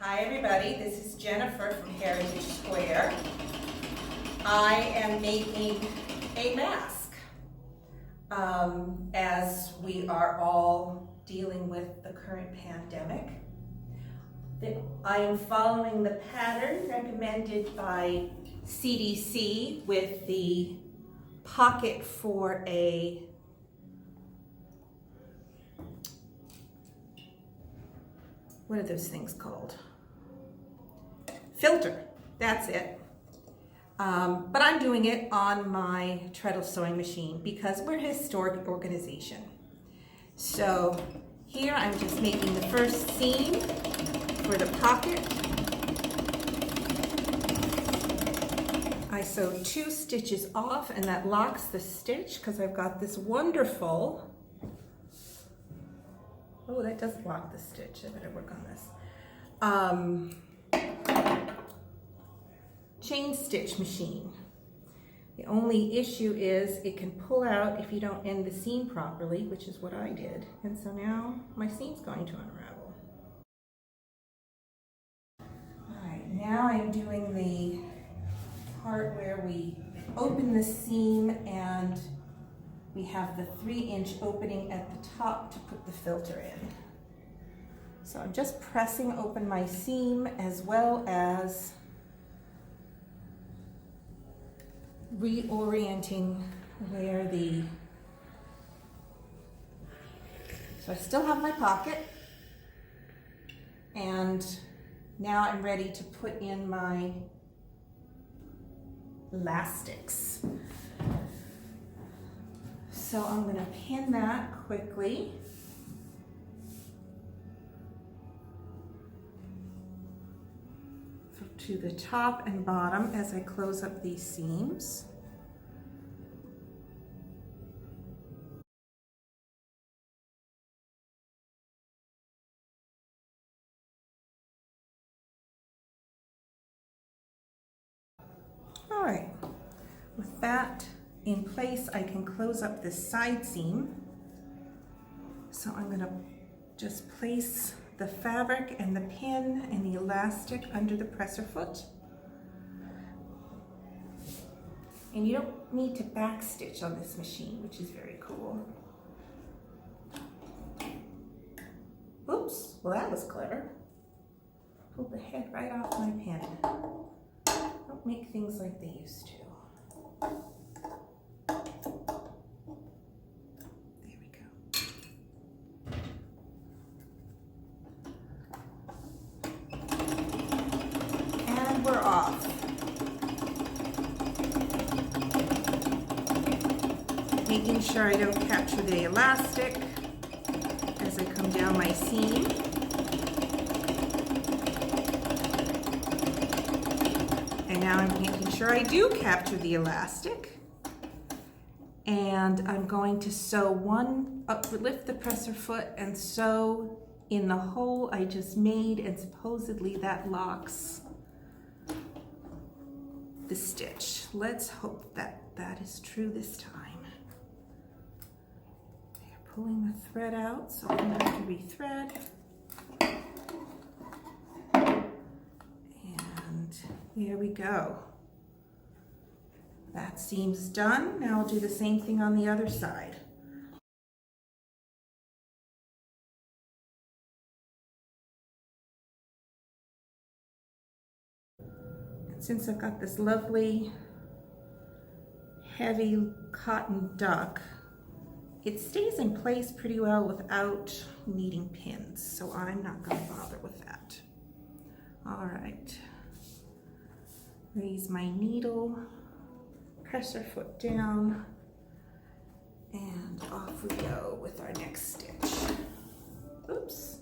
Hi everybody, this is Jennifer from Heritage Square. I am making a mask as we are all dealing with the current pandemic. I am following the pattern recommended by CDC with the pocket for a what are those things called? Filter, that's it. But I'm doing it on my Treadle sewing machine because we're a historic organization. So here I'm just making the first seam for the pocket. I sew 2 stitches off and that locks the stitch because I've got this wonderful, oh, that does lock the stitch. I better work on this. Chain stitch machine. The only issue is it can pull out if you don't end the seam properly, which is what I did. And so now my seam's going to unravel. All right, now I'm doing the part where we open the seam and we have the 3-inch opening at the top to put the filter in. So I'm just pressing open my seam as well as reorienting where so I still have my pocket, and now I'm ready to put in my elastics. So I'm going to pin that quickly. To the top and bottom as I close up these seams. All right, with that in place, I can close up this side seam. So I'm going to just place the fabric and the pin and the elastic under the presser foot. And you don't need to back stitch on this machine, which is very cool. Oops, well that was clever. Pulled the head right off my pin. Don't make things like they used to. We're off. Making sure I don't capture the elastic as I come down my seam. And now I'm making sure I do capture the elastic. And I'm going to sew lift the presser foot and sew in the hole I just made, and supposedly that locks the stitch. Let's hope that that is true this time. They're pulling the thread out, so I'm going to have to rethread. And here we go. That seam's done. Now I'll do the same thing on the other side. Since I've got this lovely heavy cotton duck, it stays in place pretty well without needing pins, so I'm not going to bother with that. All right, raise my needle, presser foot down, and off we go with our next stitch. Oops.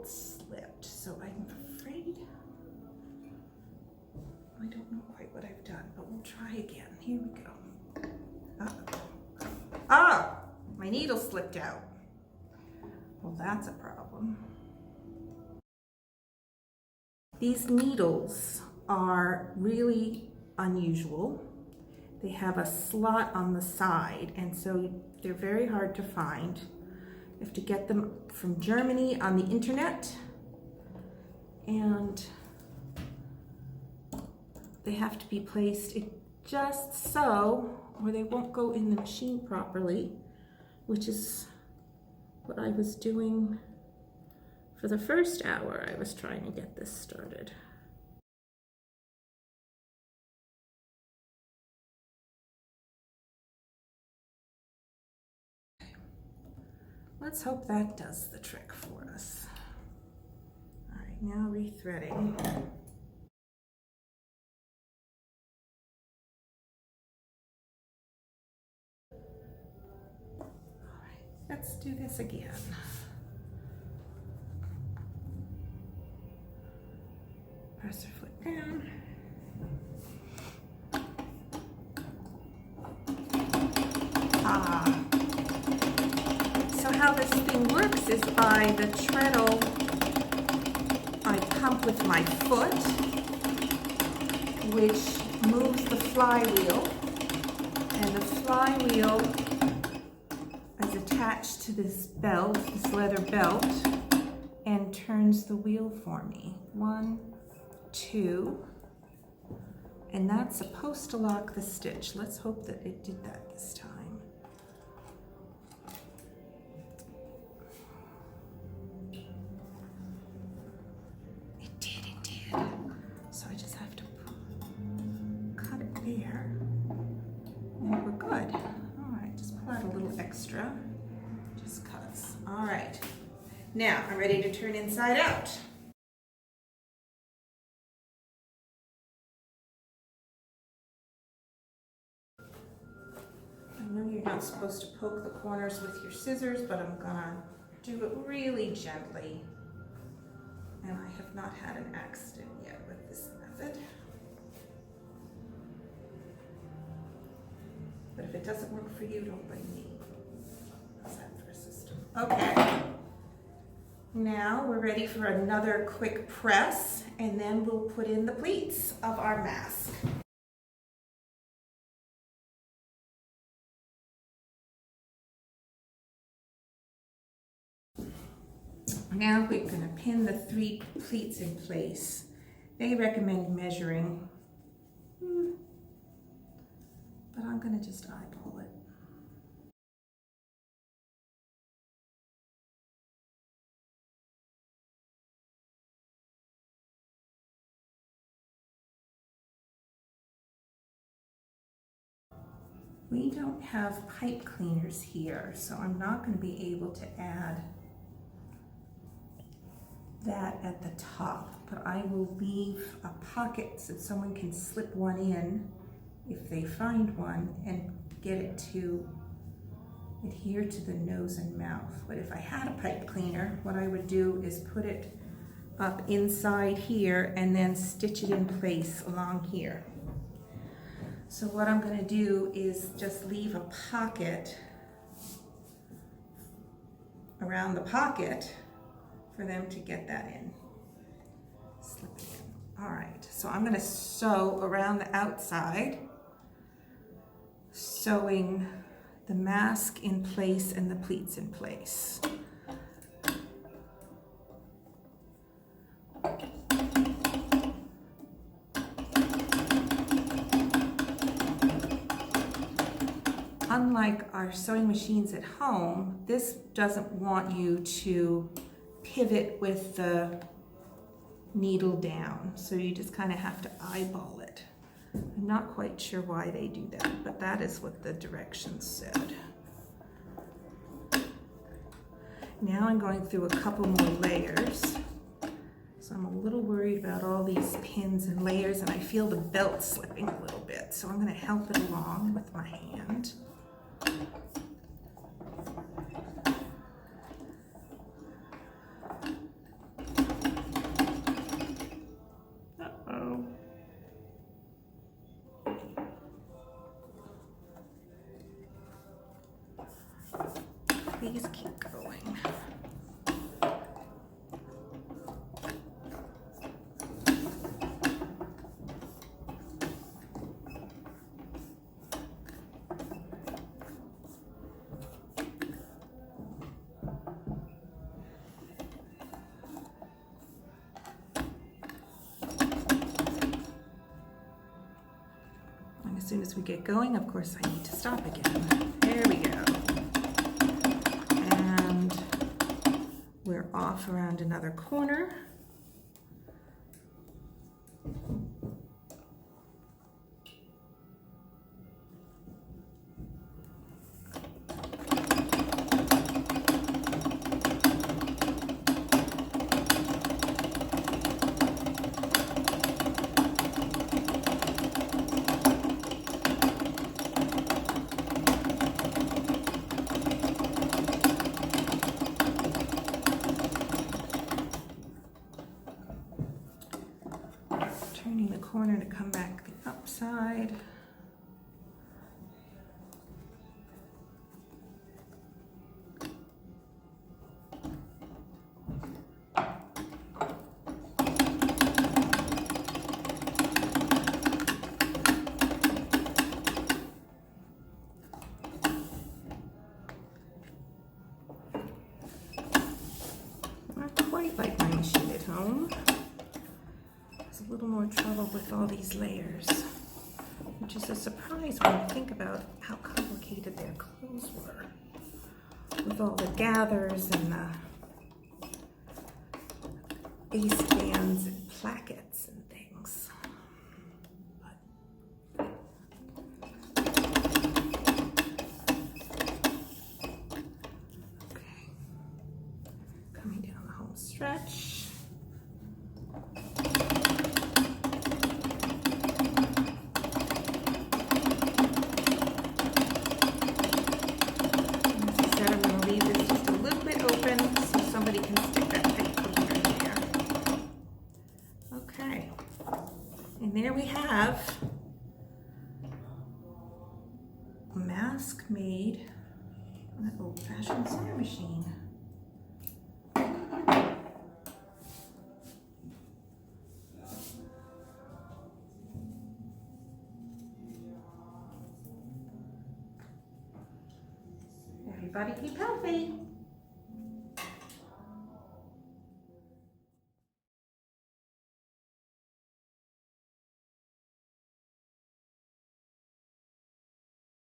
Slipped, so I'm afraid I don't know quite what I've done, but we'll try again. Here we go. Ah, my needle slipped out. Well, that's a problem. These needles are really unusual. they have a slot on the side, and so they're very hard to find. You have to get them from Germany on the internet, and they have to be placed just so, or they won't go in the machine properly, which is what I was doing for the first hour. I was trying to get this started. Let's hope that does the trick for us. All right, now rethreading. All right, let's do this again. Press our foot down. So how this thing works is by the treadle, I pump with my foot, which moves the flywheel, and the flywheel is attached to this belt, this leather belt, and turns the wheel for me. 1, 2, and that's supposed to lock the stitch. Let's hope that it did that this time. It did. So I just have to cut it there, and we're good. All right, just pull out a little extra, just cuts. All right, now I'm ready to turn inside out. I know you're not supposed to poke the corners with your scissors, but I'm gonna do it really gently. And I have not had an accident yet with this method. But if it doesn't work for you, don't blame me. How's that for a system? Okay. Now we're ready for another quick press, and then we'll put in the pleats of our mask. Now we're going to pin the 3 pleats in place. They recommend measuring, but I'm going to just eyeball it. We don't have pipe cleaners here, so I'm not going to be able to add that at the top, but I will leave a pocket so someone can slip one in if they find one and get it to adhere to the nose and mouth. But if I had a pipe cleaner, what I would do is put it up inside here and then stitch it in place along here. So what I'm going to do is just leave a pocket around the pocket for them to get that in. Slip it in. All right, so I'm going to sew around the outside, sewing the mask in place and the pleats in place. Unlike our sewing machines at home, this doesn't want you to pivot with the needle down, so you just kind of have to eyeball it. I'm not quite sure why they do that, but that is what the directions said. Now I'm going through a couple more layers. So I'm a little worried about all these pins and layers, and I feel the belt slipping a little bit, so I'm going to help it along with my hand. Uh-oh. Please keep going. we get going, of course I need to stop again. There we go. And we're off around another corner. Turning the corner to come back the upside. Not quite like my machine at home. A little more trouble with all these layers, which is a surprise when you think about how complicated their clothes were, with all the gathers and the base bands and plackets and things. Okay, coming down the home stretch. And there we have a mask made on an old-fashioned sewing machine. Everybody keep healthy.